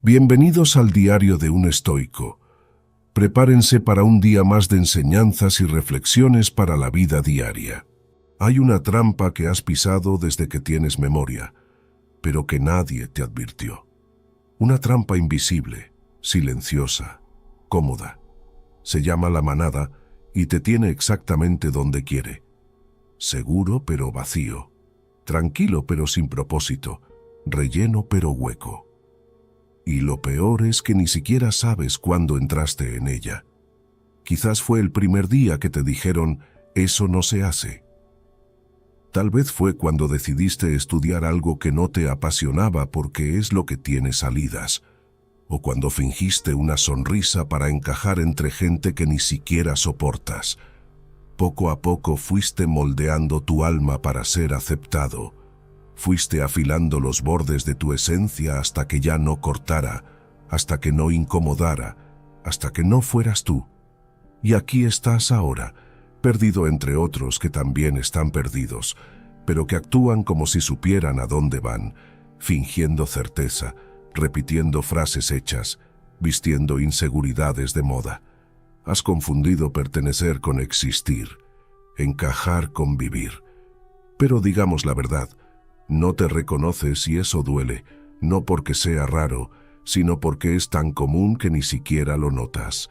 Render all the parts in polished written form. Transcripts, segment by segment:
Bienvenidos al diario de un estoico. Prepárense para un día más de enseñanzas y reflexiones para la vida diaria. Hay una trampa que has pisado desde que tienes memoria, pero que nadie te advirtió. Una trampa invisible, silenciosa, cómoda. Se llama la manada y te tiene exactamente donde quiere. Seguro pero vacío, tranquilo pero sin propósito, relleno pero hueco. Y lo peor es que ni siquiera sabes cuándo entraste en ella. Quizás fue el primer día que te dijeron, eso no se hace. Tal vez fue cuando decidiste estudiar algo que no te apasionaba porque es lo que tiene salidas, o cuando fingiste una sonrisa para encajar entre gente que ni siquiera soportas. Poco a poco fuiste moldeando tu alma para ser aceptado. Fuiste afilando los bordes de tu esencia hasta que ya no cortara, hasta que no incomodara, hasta que no fueras tú. Y aquí estás ahora, perdido entre otros que también están perdidos, pero que actúan como si supieran a dónde van, fingiendo certeza, repitiendo frases hechas, vistiendo inseguridades de moda. Has confundido pertenecer con existir, encajar con vivir. Pero digamos la verdad, no te reconoces y eso duele, no porque sea raro, sino porque es tan común que ni siquiera lo notas.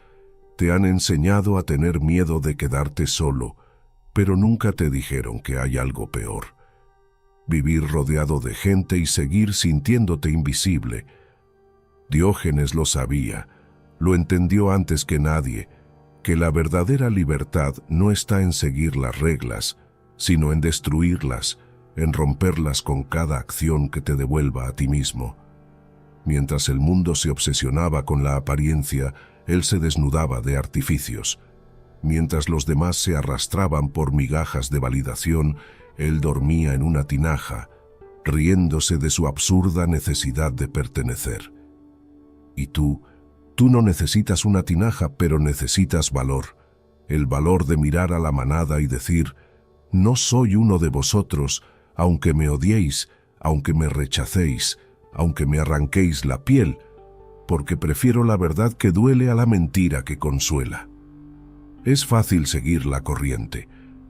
Te han enseñado a tener miedo de quedarte solo, pero nunca te dijeron que hay algo peor. Vivir rodeado de gente y seguir sintiéndote invisible. Diógenes lo sabía, lo entendió antes que nadie, que la verdadera libertad no está en seguir las reglas, sino en destruirlas, en romperlas con cada acción que te devuelva a ti mismo. Mientras el mundo se obsesionaba con la apariencia, él se desnudaba de artificios. Mientras los demás se arrastraban por migajas de validación, él dormía en una tinaja, riéndose de su absurda necesidad de pertenecer. Y tú no necesitas una tinaja, pero necesitas valor. El valor de mirar a la manada y decir, no soy uno de vosotros, aunque me odiéis, aunque me rechacéis, aunque me arranquéis la piel, porque prefiero la verdad que duele a la mentira que consuela. Es fácil seguir la corriente.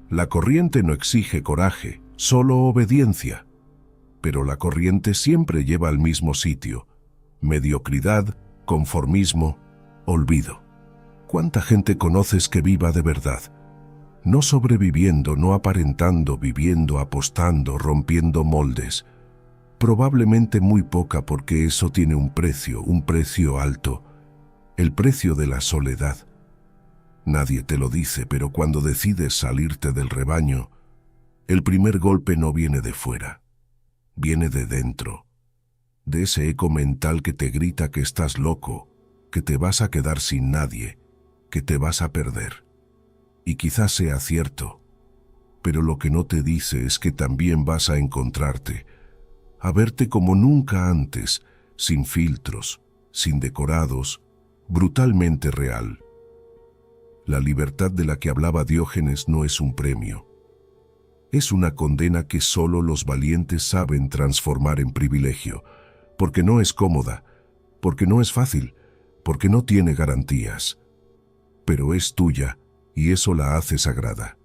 La corriente no exige coraje, solo obediencia. Pero la corriente siempre lleva al mismo sitio: mediocridad, conformismo, olvido. ¿Cuánta gente conoces que viva de verdad? No sobreviviendo, no aparentando, viviendo, apostando, rompiendo moldes. Probablemente muy poca, porque eso tiene un precio alto. El precio de la soledad. Nadie te lo dice, pero cuando decides salirte del rebaño, el primer golpe no viene de fuera, viene de dentro. De ese eco mental que te grita que estás loco, que te vas a quedar sin nadie, que te vas a perder. Y quizás sea cierto, pero lo que no te dice es que también vas a encontrarte, a verte como nunca antes, sin filtros, sin decorados, brutalmente real. La libertad de la que hablaba Diógenes no es un premio. Es una condena que solo los valientes saben transformar en privilegio, porque no es cómoda, porque no es fácil, porque no tiene garantías. Pero es tuya, y eso la hace sagrada.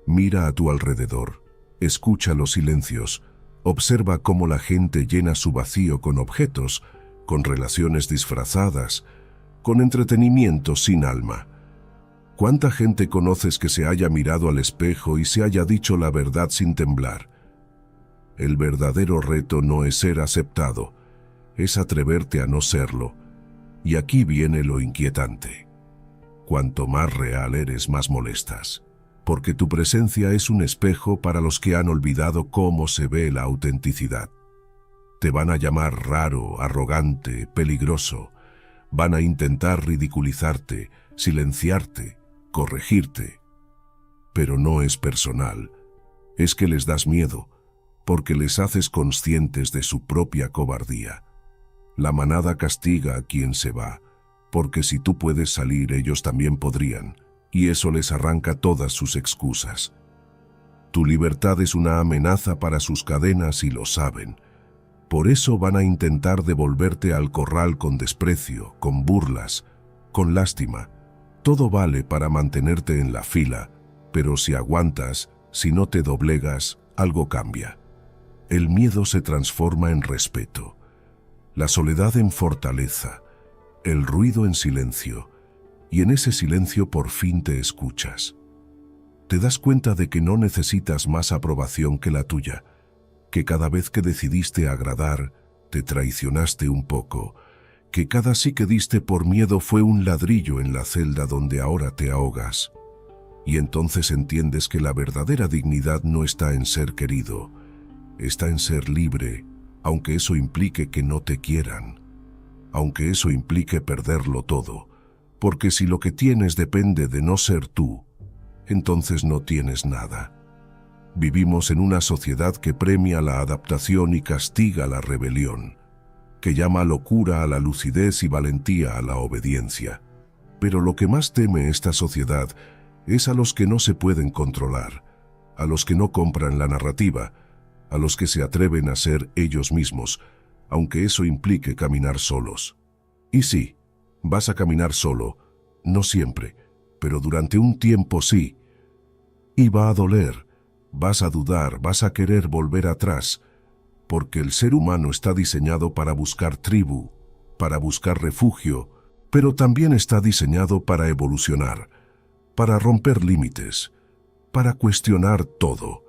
Mira a tu alrededor, escucha los silencios, observa cómo la gente llena su vacío con objetos, con relaciones disfrazadas, con entretenimiento sin alma. ¿Cuánta gente conoces que se haya mirado al espejo y se haya dicho la verdad sin temblar? El verdadero reto no es ser aceptado, es atreverte a no serlo. Y aquí viene lo inquietante. Cuanto más real eres, más molestas, porque tu presencia es un espejo para los que han olvidado cómo se ve la autenticidad. Te van a llamar raro, arrogante, peligroso. Van a intentar ridiculizarte, silenciarte, corregirte. Pero no es personal, es que les das miedo, porque les haces conscientes de su propia cobardía. La manada castiga a quien se va, porque si tú puedes salir, ellos también podrían, y eso les arranca todas sus excusas. Tu libertad es una amenaza para sus cadenas y lo saben. Por eso van a intentar devolverte al corral con desprecio, con burlas, con lástima. Todo vale para mantenerte en la fila, pero si aguantas, si no te doblegas, algo cambia. El miedo se transforma en respeto, la soledad en fortaleza, el ruido en silencio, y en ese silencio por fin te escuchas. Te das cuenta de que no necesitas más aprobación que la tuya, que cada vez que decidiste agradar, te traicionaste un poco, que cada sí que diste por miedo fue un ladrillo en la celda donde ahora te ahogas. Y entonces entiendes que la verdadera dignidad no está en ser querido, está en ser libre, aunque eso implique que no te quieran, aunque eso implique perderlo todo, porque si lo que tienes depende de no ser tú, entonces no tienes nada. Vivimos en una sociedad que premia la adaptación y castiga la rebelión, que llama locura a la lucidez y valentía a la obediencia. Pero lo que más teme esta sociedad es a los que no se pueden controlar, a los que no compran la narrativa, a los que se atreven a ser ellos mismos, aunque eso implique caminar solos. Y sí, vas a caminar solo, no siempre, pero durante un tiempo sí. Y va a doler, vas a dudar, vas a querer volver atrás, porque el ser humano está diseñado para buscar tribu, para buscar refugio, pero también está diseñado para evolucionar, para romper límites, para cuestionar todo.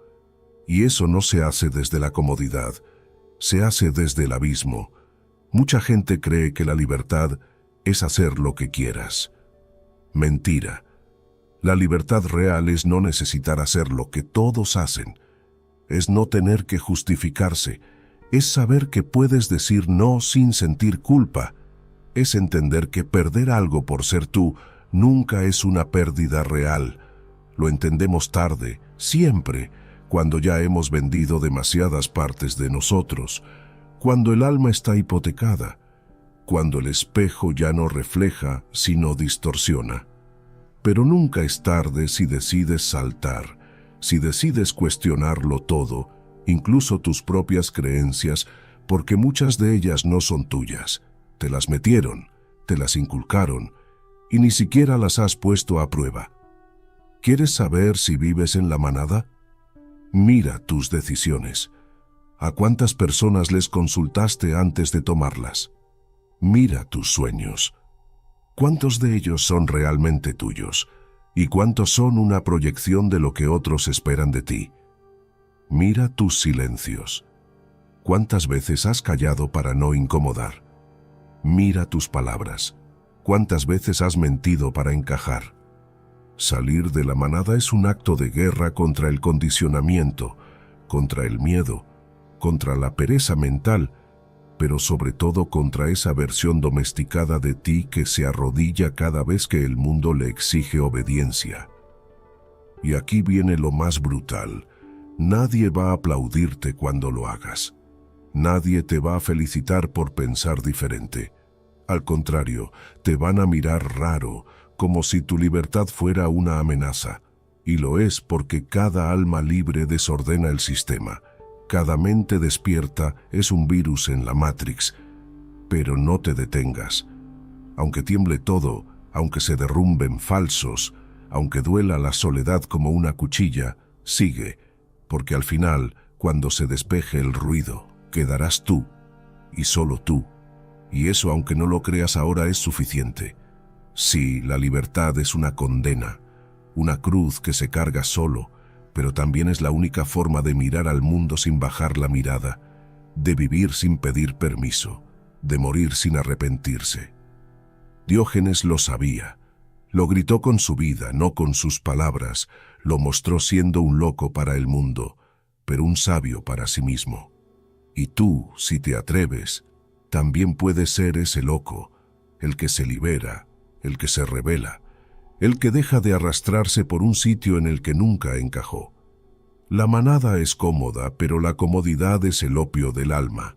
Y eso no se hace desde la comodidad, se hace desde el abismo. Mucha gente cree que la libertad es hacer lo que quieras. Mentira. La libertad real es no necesitar hacer lo que todos hacen, es no tener que justificarse, es saber que puedes decir no sin sentir culpa, es entender que perder algo por ser tú nunca es una pérdida real. Lo entendemos tarde, siempre, cuando ya hemos vendido demasiadas partes de nosotros, cuando el alma está hipotecada, cuando el espejo ya no refleja, sino distorsiona. Pero nunca es tarde si decides saltar, si decides cuestionarlo todo, incluso tus propias creencias, porque muchas de ellas no son tuyas. Te las metieron, te las inculcaron, y ni siquiera las has puesto a prueba. ¿Quieres saber si vives en la manada? Mira tus decisiones. ¿A cuántas personas les consultaste antes de tomarlas? Mira tus sueños. ¿Cuántos de ellos son realmente tuyos? ¿Y cuántos son una proyección de lo que otros esperan de ti? Mira tus silencios. ¿Cuántas veces has callado para no incomodar? Mira tus palabras. ¿Cuántas veces has mentido para encajar? Salir de la manada es un acto de guerra contra el condicionamiento, contra el miedo, contra la pereza mental, pero sobre todo contra esa versión domesticada de ti que se arrodilla cada vez que el mundo le exige obediencia. Y aquí viene lo más brutal. Nadie va a aplaudirte cuando lo hagas. Nadie te va a felicitar por pensar diferente. Al contrario, te van a mirar raro, como si tu libertad fuera una amenaza. Y lo es porque cada alma libre desordena el sistema. Cada mente despierta es un virus en la Matrix. Pero no te detengas. Aunque tiemble todo, aunque se derrumben falsos, aunque duela la soledad como una cuchilla, sigue, porque al final, cuando se despeje el ruido, quedarás tú, y solo tú. Y eso, aunque no lo creas ahora, es suficiente. Sí, la libertad es una condena, una cruz que se carga solo, pero también es la única forma de mirar al mundo sin bajar la mirada, de vivir sin pedir permiso, de morir sin arrepentirse. Diógenes lo sabía, lo gritó con su vida, no con sus palabras, lo mostró siendo un loco para el mundo, pero un sabio para sí mismo. Y tú, si te atreves, también puedes ser ese loco, el que se libera, el que se rebela, el que deja de arrastrarse por un sitio en el que nunca encajó. La manada es cómoda, pero la comodidad es el opio del alma,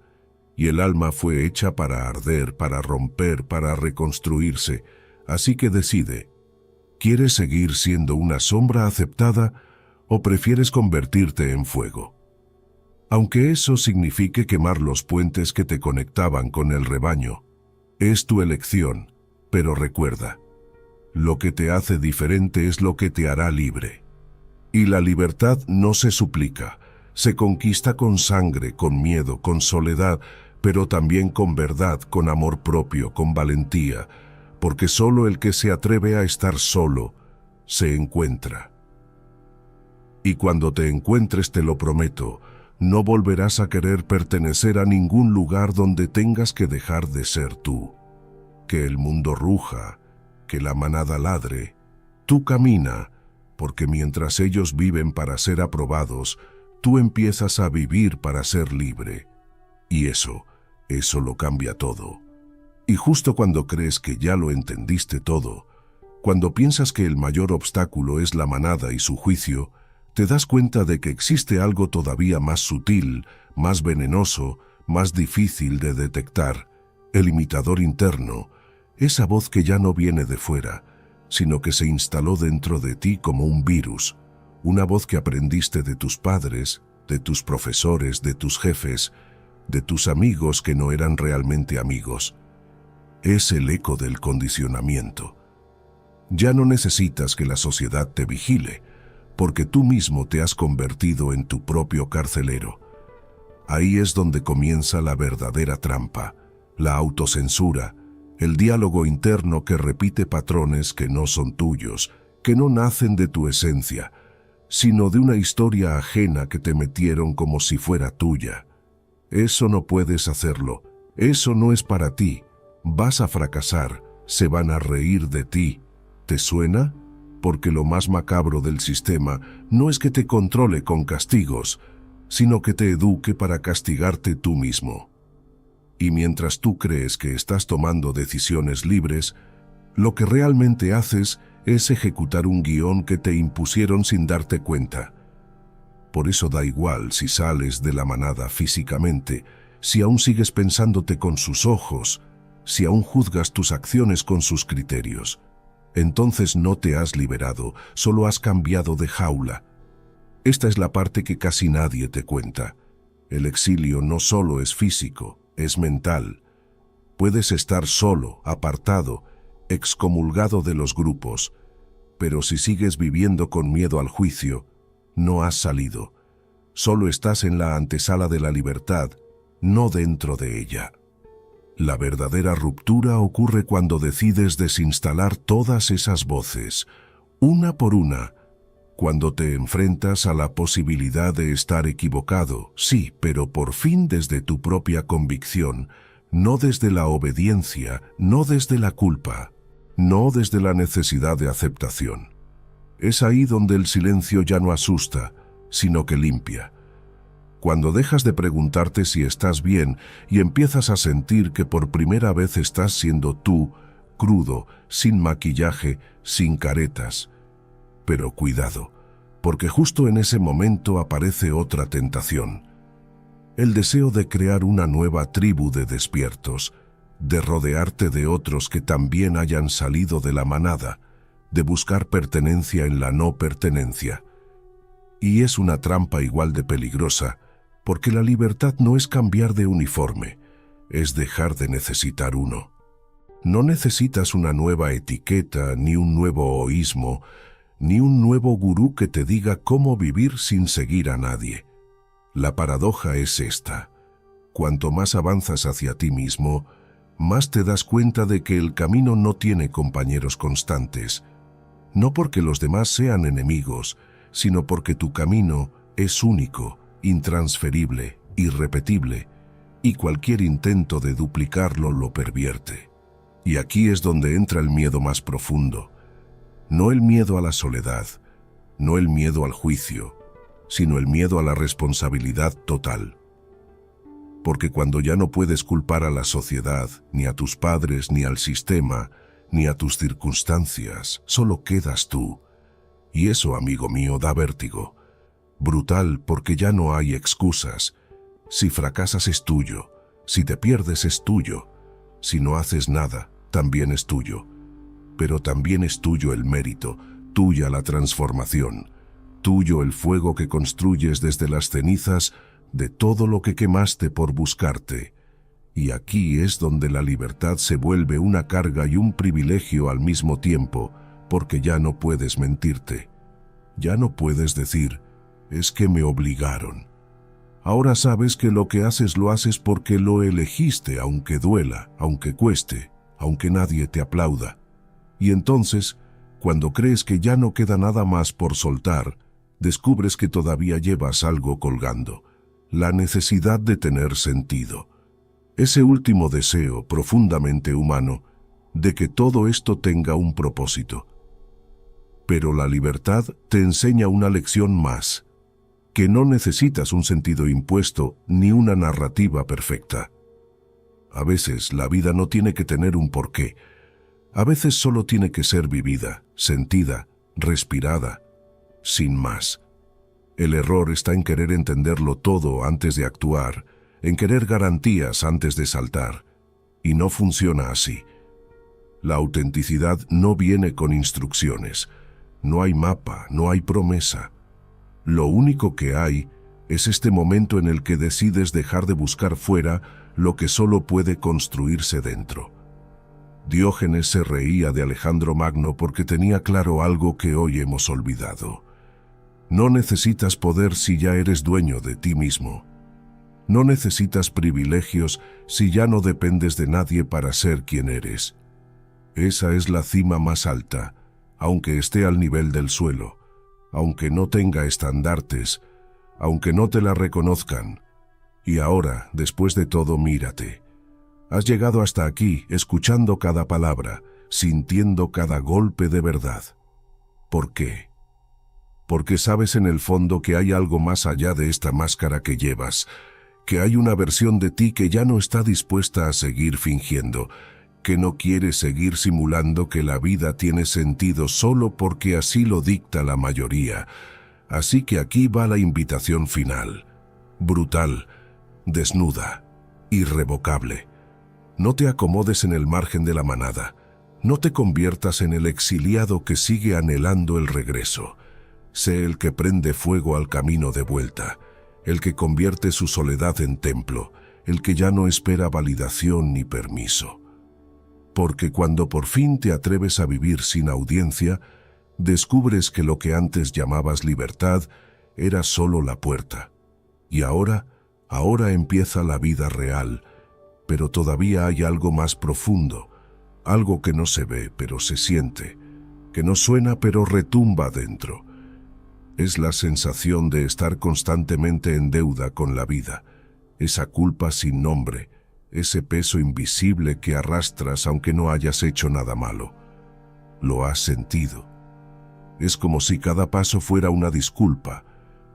y el alma fue hecha para arder, para romper, para reconstruirse, así que decide, ¿quieres seguir siendo una sombra aceptada o prefieres convertirte en fuego? aunque eso signifique quemar los puentes que te conectaban con el rebaño. Es tu elección, pero recuerda, lo que te hace diferente es lo que te hará libre. Y la libertad no se suplica, se conquista con sangre, con miedo, con soledad, pero también con verdad, con amor propio, con valentía, porque solo el que se atreve a estar solo se encuentra. Y cuando te encuentres, te lo prometo, no volverás a querer pertenecer a ningún lugar donde tengas que dejar de ser tú. Que el mundo ruja, que la manada ladre, tú camina, porque mientras ellos viven para ser aprobados, tú empiezas a vivir para ser libre. Y eso lo cambia todo. Y justo cuando crees que ya lo entendiste todo, cuando piensas que el mayor obstáculo es la manada y su juicio, te das cuenta de que existe algo todavía más sutil, más venenoso, más difícil de detectar, el imitador interno, esa voz que ya no viene de fuera, sino que se instaló dentro de ti como un virus, una voz que aprendiste de tus padres, de tus profesores, de tus jefes, de tus amigos que no eran realmente amigos. Es el eco del condicionamiento. Ya no necesitas que la sociedad te vigile, porque tú mismo te has convertido en tu propio carcelero. Ahí es donde comienza la verdadera trampa, la autocensura, el diálogo interno que repite patrones que no son tuyos, que no nacen de tu esencia, sino de una historia ajena que te metieron como si fuera tuya. Eso no puedes hacerlo, eso no es para ti, vas a fracasar, se van a reír de ti. ¿Te suena? Porque lo más macabro del sistema no es que te controle con castigos, sino que te eduque para castigarte tú mismo. Y mientras tú crees que estás tomando decisiones libres, lo que realmente haces es ejecutar un guión que te impusieron sin darte cuenta. Por eso da igual si sales de la manada físicamente, si aún sigues pensándote con sus ojos, si aún juzgas tus acciones con sus criterios. Entonces no te has liberado, solo has cambiado de jaula. Esta es la parte que casi nadie te cuenta. El exilio no solo es físico, es mental. Puedes estar solo, apartado, excomulgado de los grupos, pero si sigues viviendo con miedo al juicio, no has salido. Solo estás en la antesala de la libertad, no dentro de ella. La verdadera ruptura ocurre cuando decides desinstalar todas esas voces, una por una, cuando te enfrentas a la posibilidad de estar equivocado, sí, pero por fin desde tu propia convicción, no desde la obediencia, no desde la culpa, no desde la necesidad de aceptación. Es ahí donde el silencio ya no asusta, sino que limpia. Cuando dejas de preguntarte si estás bien y empiezas a sentir que por primera vez estás siendo tú, crudo, sin maquillaje, sin caretas. Pero cuidado, porque justo en ese momento aparece otra tentación. El deseo de crear una nueva tribu de despiertos, de rodearte de otros que también hayan salido de la manada, de buscar pertenencia en la no pertenencia. Y es una trampa igual de peligrosa, porque la libertad no es cambiar de uniforme, es dejar de necesitar uno. No necesitas una nueva etiqueta, ni un nuevo oísmo, ni un nuevo gurú que te diga cómo vivir sin seguir a nadie. La paradoja es esta: cuanto más avanzas hacia ti mismo, más te das cuenta de que el camino no tiene compañeros constantes, no porque los demás sean enemigos, sino porque tu camino es único, intransferible, irrepetible, y cualquier intento de duplicarlo lo pervierte. Y aquí es donde entra el miedo más profundo. No el miedo a la soledad, no el miedo al juicio, sino el miedo a la responsabilidad total. Porque cuando ya no puedes culpar a la sociedad, ni a tus padres, ni al sistema, ni a tus circunstancias, solo quedas tú. Y eso, amigo mío, da vértigo. Brutal, porque ya no hay excusas. Si fracasas es tuyo, si te pierdes es tuyo, si no haces nada, también es tuyo. Pero también es tuyo el mérito, tuya la transformación, tuyo el fuego que construyes desde las cenizas de todo lo que quemaste por buscarte. Y aquí es donde la libertad se vuelve una carga y un privilegio al mismo tiempo, porque ya no puedes mentirte. Ya no puedes decir, es que me obligaron. Ahora sabes que lo que haces lo haces porque lo elegiste, aunque duela, aunque cueste, aunque nadie te aplauda. Y entonces, cuando crees que ya no queda nada más por soltar, descubres que todavía llevas algo colgando, la necesidad de tener sentido. Ese último deseo profundamente humano de que todo esto tenga un propósito. Pero la libertad te enseña una lección más, que no necesitas un sentido impuesto ni una narrativa perfecta. A veces la vida no tiene que tener un porqué. A veces solo tiene que ser vivida, sentida, respirada, sin más. El error está en querer entenderlo todo antes de actuar, en querer garantías antes de saltar. Y no funciona así. La autenticidad no viene con instrucciones. No hay mapa, no hay promesa. Lo único que hay es este momento en el que decides dejar de buscar fuera lo que solo puede construirse dentro. Diógenes se reía de Alejandro Magno porque tenía claro algo que hoy hemos olvidado. No necesitas poder si ya eres dueño de ti mismo. No necesitas privilegios si ya no dependes de nadie para ser quien eres. Esa es la cima más alta, aunque esté al nivel del suelo, aunque no tenga estandartes, aunque no te la reconozcan. Y ahora, después de todo, mírate. Has llegado hasta aquí, escuchando cada palabra, sintiendo cada golpe de verdad. ¿Por qué? Porque sabes en el fondo que hay algo más allá de esta máscara que llevas, que hay una versión de ti que ya no está dispuesta a seguir fingiendo, que no quiere seguir simulando que la vida tiene sentido solo porque así lo dicta la mayoría. Así que aquí va la invitación final, brutal, desnuda, irrevocable. No te acomodes en el margen de la manada, no te conviertas en el exiliado que sigue anhelando el regreso. Sé el que prende fuego al camino de vuelta, el que convierte su soledad en templo, el que ya no espera validación ni permiso. Porque cuando por fin te atreves a vivir sin audiencia, descubres que lo que antes llamabas libertad era solo la puerta. Y ahora empieza la vida real, pero todavía hay algo más profundo, algo que no se ve pero se siente, que no suena pero retumba dentro. Es la sensación de estar constantemente en deuda con la vida, esa culpa sin nombre, ese peso invisible que arrastras aunque no hayas hecho nada malo. Lo has sentido. Es como si cada paso fuera una disculpa,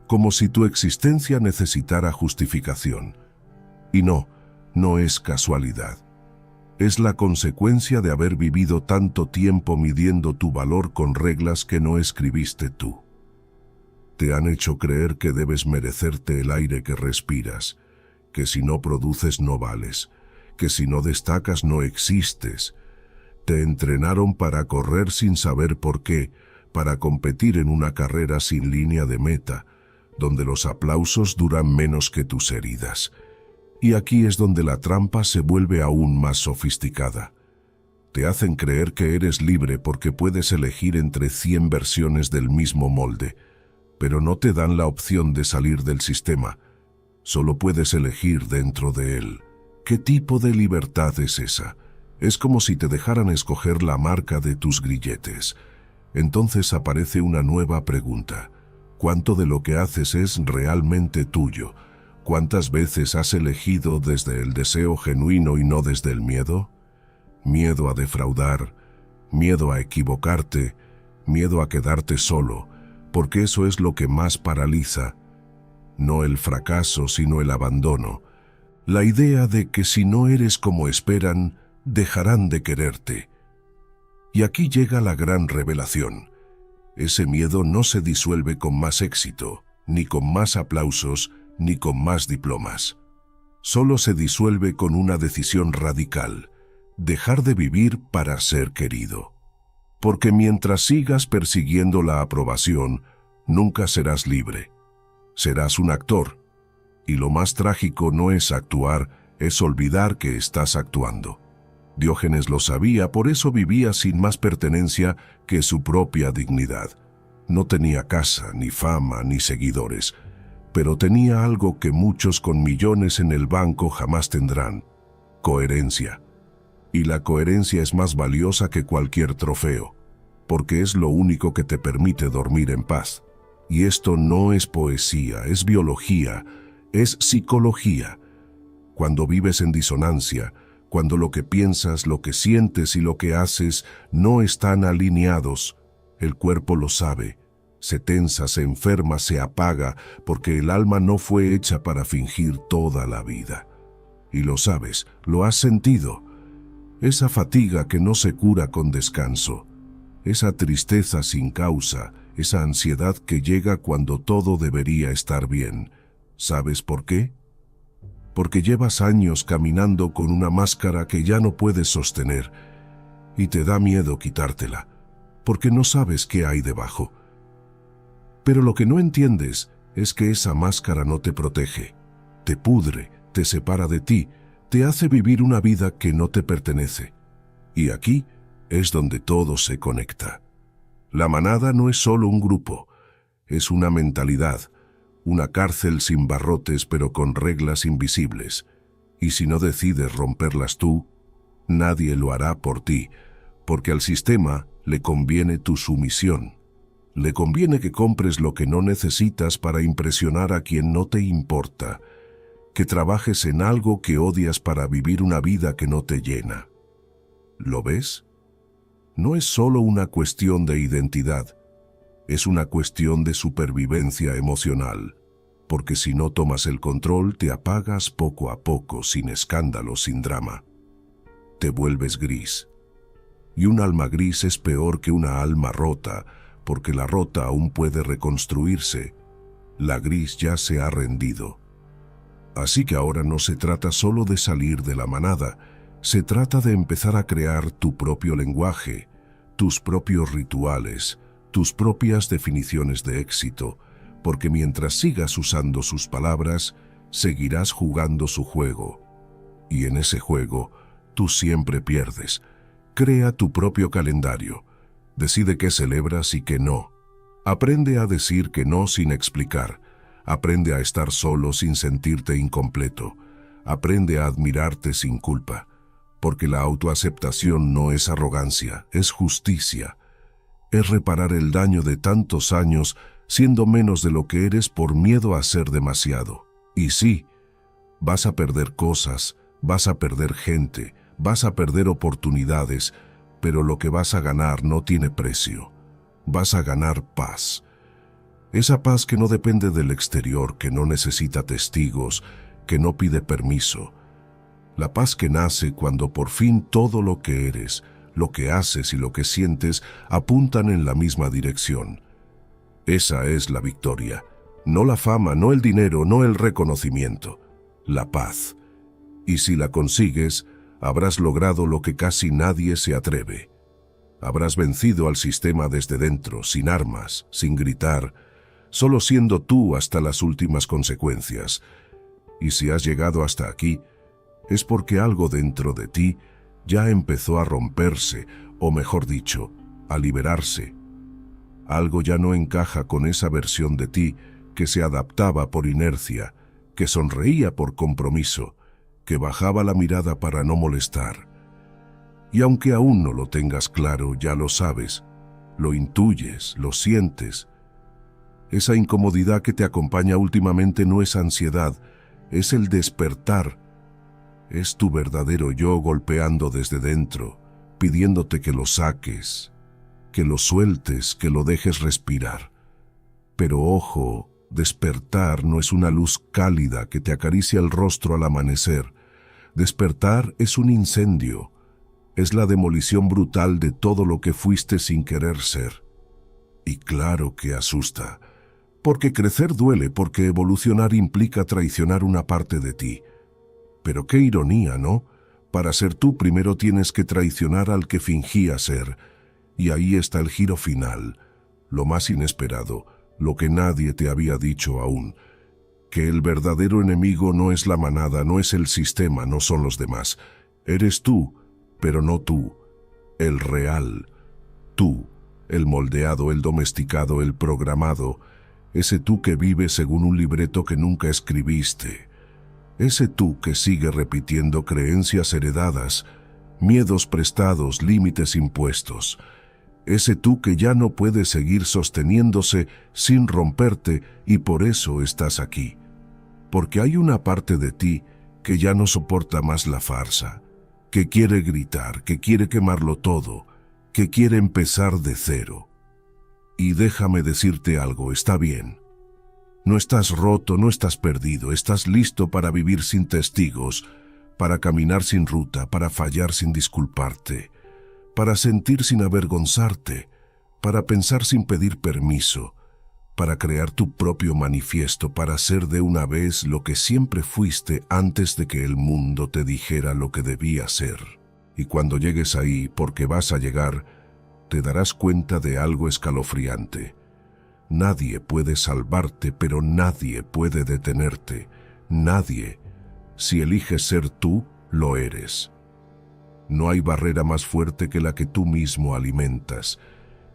como si tu existencia necesitara justificación. Y no es casualidad. Es la consecuencia de haber vivido tanto tiempo midiendo tu valor con reglas que no escribiste tú. Te han hecho creer que debes merecerte el aire que respiras, que si no produces no vales, que si no destacas no existes. Te entrenaron para correr sin saber por qué, para competir en una carrera sin línea de meta, donde los aplausos duran menos que tus heridas. Y aquí es donde la trampa se vuelve aún más sofisticada. Te hacen creer que eres libre porque puedes elegir entre 100 versiones del mismo molde, pero no te dan la opción de salir del sistema. Solo puedes elegir dentro de él. ¿Qué tipo de libertad es esa? Es como si te dejaran escoger la marca de tus grilletes. Entonces aparece una nueva pregunta. ¿Cuánto de lo que haces es realmente tuyo? ¿Cuántas veces has elegido desde el deseo genuino y no desde el miedo? Miedo a defraudar, miedo a equivocarte, miedo a quedarte solo, porque eso es lo que más paraliza. No el fracaso, sino el abandono. La idea de que si no eres como esperan, dejarán de quererte. Y aquí llega la gran revelación. Ese miedo no se disuelve con más éxito, ni con más aplausos, ni con más diplomas. Solo se disuelve con una decisión radical: dejar de vivir para ser querido. Porque mientras sigas persiguiendo la aprobación, nunca serás libre. Serás un actor. Y lo más trágico no es actuar, es olvidar que estás actuando. Diógenes lo sabía, por eso vivía sin más pertenencia que su propia dignidad. No tenía casa, ni fama, ni seguidores, pero tenía algo que muchos con millones en el banco jamás tendrán: coherencia. Y la coherencia es más valiosa que cualquier trofeo, porque es lo único que te permite dormir en paz. Y esto no es poesía, es biología, es psicología. Cuando vives en disonancia, cuando lo que piensas, lo que sientes y lo que haces no están alineados, el cuerpo lo sabe, se tensa, se enferma, se apaga, porque el alma no fue hecha para fingir toda la vida. Y lo sabes, lo has sentido. Esa fatiga que no se cura con descanso, esa tristeza sin causa, esa ansiedad que llega cuando todo debería estar bien. ¿Sabes por qué? Porque llevas años caminando con una máscara que ya no puedes sostener y te da miedo quitártela, porque no sabes qué hay debajo. Pero lo que no entiendes es que esa máscara no te protege, te pudre, te separa de ti, te hace vivir una vida que no te pertenece. Y aquí es donde todo se conecta. La manada no es solo un grupo, es una mentalidad, una cárcel sin barrotes pero con reglas invisibles. Y si no decides romperlas tú, nadie lo hará por ti, porque al sistema le conviene tu sumisión. Le conviene que compres lo que no necesitas para impresionar a quien no te importa, que trabajes en algo que odias para vivir una vida que no te llena. ¿Lo ves? No es solo una cuestión de identidad, es una cuestión de supervivencia emocional, porque si no tomas el control te apagas poco a poco, sin escándalo, sin drama. Te vuelves gris. Y un alma gris es peor que una alma rota, porque la rota aún puede reconstruirse. La gris ya se ha rendido. Así que ahora no se trata solo de salir de la manada, se trata de empezar a crear tu propio lenguaje, tus propios rituales, tus propias definiciones de éxito, porque mientras sigas usando sus palabras, seguirás jugando su juego. Y en ese juego, tú siempre pierdes. Crea tu propio calendario. Decide qué celebras y qué no. Aprende a decir que no sin explicar. Aprende a estar solo sin sentirte incompleto. Aprende a admirarte sin culpa. Porque la autoaceptación no es arrogancia, es justicia. Es reparar el daño de tantos años siendo menos de lo que eres por miedo a ser demasiado. Y sí, vas a perder cosas, vas a perder gente, vas a perder oportunidades, pero lo que vas a ganar no tiene precio. Vas a ganar paz. Esa paz que no depende del exterior, que no necesita testigos, que no pide permiso. La paz que nace cuando por fin todo lo que eres, lo que haces y lo que sientes apuntan en la misma dirección. Esa es la victoria. No la fama, no el dinero, no el reconocimiento. La paz. Y si la consigues, habrás logrado lo que casi nadie se atreve. Habrás vencido al sistema desde dentro, sin armas, sin gritar, solo siendo tú hasta las últimas consecuencias. Y si has llegado hasta aquí, es porque algo dentro de ti ya empezó a romperse, o mejor dicho, a liberarse. Algo ya no encaja con esa versión de ti que se adaptaba por inercia, que sonreía por compromiso, que bajaba la mirada para no molestar. Y aunque aún no lo tengas claro, ya lo sabes, lo intuyes, lo sientes. Esa incomodidad que te acompaña últimamente no es ansiedad, es el despertar. Es tu verdadero yo golpeando desde dentro, pidiéndote que lo saques, que lo sueltes, que lo dejes respirar. Pero ojo, despertar no es una luz cálida que te acaricia el rostro al amanecer. Despertar es un incendio, es la demolición brutal de todo lo que fuiste sin querer ser. Y claro que asusta, porque crecer duele, porque evolucionar implica traicionar una parte de ti. Pero qué ironía, ¿no? Para ser tú primero tienes que traicionar al que fingía ser. Y ahí está el giro final, lo más inesperado, lo que nadie te había dicho aún. que el verdadero enemigo no es la manada, no es el sistema, no son los demás. Eres tú, pero no tú, el real, tú, el moldeado, el domesticado, el programado, ese tú que vive según un libreto que nunca escribiste, ese tú que sigue repitiendo creencias heredadas, miedos prestados, límites impuestos, ese tú que ya no puede seguir sosteniéndose sin romperte y por eso estás aquí. Porque hay una parte de ti que ya no soporta más la farsa, que quiere gritar, que quiere quemarlo todo, que quiere empezar de cero. Y déjame decirte algo, está bien. No estás roto, no estás perdido, estás listo para vivir sin testigos, para caminar sin ruta, para fallar sin disculparte, para sentir sin avergonzarte, para pensar sin pedir permiso, para crear tu propio manifiesto, para ser de una vez lo que siempre fuiste antes de que el mundo te dijera lo que debía ser. Y cuando llegues ahí, porque vas a llegar, te darás cuenta de algo escalofriante. Nadie puede salvarte, pero nadie puede detenerte. Nadie. Si eliges ser tú, lo eres. No hay barrera más fuerte que la que tú mismo alimentas,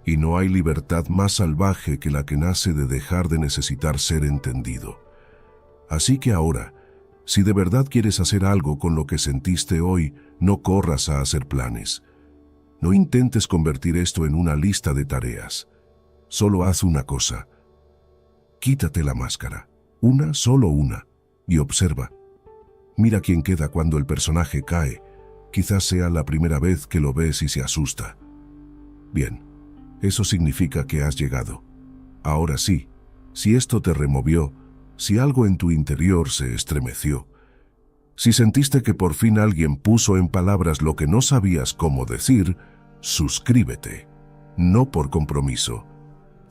y no hay libertad más salvaje que la que nace de dejar de necesitar ser entendido. Así que ahora, si de verdad quieres hacer algo con lo que sentiste hoy, no corras a hacer planes. No intentes convertir esto en una lista de tareas. Solo haz una cosa. Quítate la máscara, solo una, y observa. Mira quién queda cuando el personaje cae. Quizás sea la primera vez que lo ves y se asusta. Bien, eso significa que has llegado. Ahora sí, si esto te removió, si algo en tu interior se estremeció, si sentiste que por fin alguien puso en palabras lo que no sabías cómo decir, suscríbete. No por compromiso.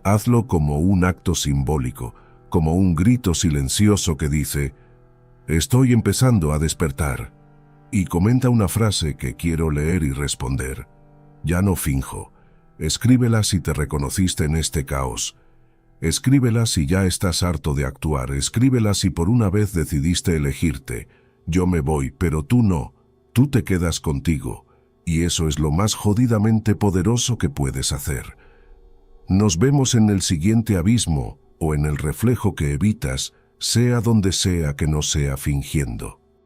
Hazlo como un acto simbólico, como un grito silencioso que dice: estoy empezando a despertar. Y comenta una frase que quiero leer y responder. Ya no finjo. Escríbela si te reconociste en este caos. Escríbela si ya estás harto de actuar. Escríbela si por una vez decidiste elegirte. Yo me voy, pero tú no. Tú te quedas contigo. Y eso es lo más jodidamente poderoso que puedes hacer. Nos vemos en el siguiente abismo o en el reflejo que evitas, sea donde sea que no sea fingiendo.